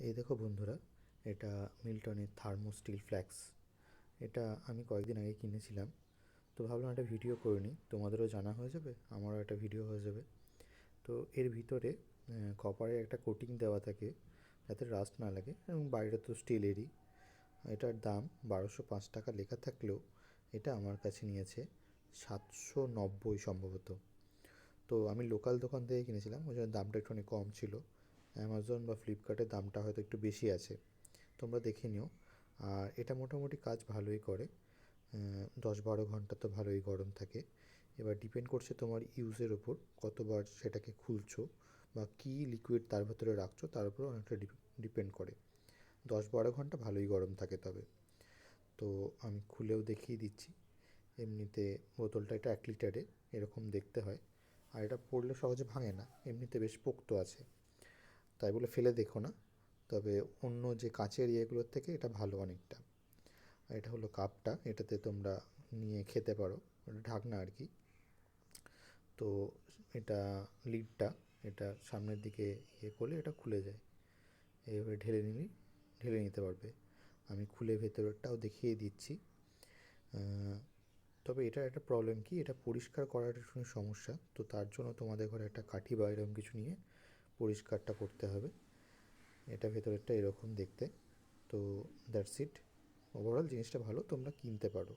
এই দেখো বন্ধুরা, এটা মিল্টনের থার্মো স্টিল ফ্ল্যাক্স। এটা আমি কয়েকদিন আগে কিনেছিলাম। তো ভাবলাম একটা ভিডিও করে নিই, তোমাদেরও জানা হয়ে যাবে, আমারও একটা ভিডিও হয়ে যাবে। তো এর ভিতরে কপারের একটা কোটিং দেওয়া থাকে যাতে রাস্ট না লাগে, এবং বাইরে তো স্টিলেরই। এটার দাম 1205 টাকা লেখা থাকলেও এটা আমার কাছে নিয়েছে 790 সম্ভবত। তো আমি লোকাল দোকান থেকে কিনেছিলাম, ওই জন্য দামটা একটুখানি কম ছিল। অ্যামাজন বা ফ্লিপকার্টে দামটা হয়তো একটু বেশি আছে, তোমরা দেখে নিও। আর এটা মোটামুটি কাজ ভালোই করে, 10-12 ঘন্টা তো ভালোই গরম থাকে। এবার ডিপেন্ড করছে তোমার ইউজের ওপর, কতবার সেটাকে খুলছো বা কী লিকুইড তার ভেতরে রাখছো তার উপর অনেকটা ডিপেন্ড করে। 10-12 ঘন্টা ভালোই গরম থাকে তবে। তো আমি খুলেও দেখিয়ে দিচ্ছি। এমনিতে বোতলটা এটা 1 লিটারে, এরকম দেখতে হয়। আর এটা পড়লে সহজে ভাঙে না, এমনিতে বেশ পোক্ত আছে, তাই বলে ফেলে দেখো না। তবে অন্য যে কাঁচের ইয়েগুলোর থেকে এটা ভালো অনেকটা। আর এটা হলো কাপটা, এটাতে তোমরা নিয়ে খেতে পারো, ওটা ঢাকনা আর কি। তো এটা লিডটা, এটা সামনের দিকে ইয়ে করলে এটা খুলে যায়, এইভাবে ঢেলে নিতে পারবে। আমি খুলে ভেতরটাও দেখিয়ে দিচ্ছি। তবে এটার একটা প্রবলেম কি, এটা পরিষ্কার করার একটু সমস্যা, তো তার জন্য তোমাদের ঘরে একটা কাঠি বা এরকম কিছু নিয়ে পরিষ্কারটা করতে হবে। এটা ভেতরেরটা এরকম দেখতে। তো দ্যাটস ইট। ওভারঅল জিনিসটা ভালো, তোমরা কিনতে পারো।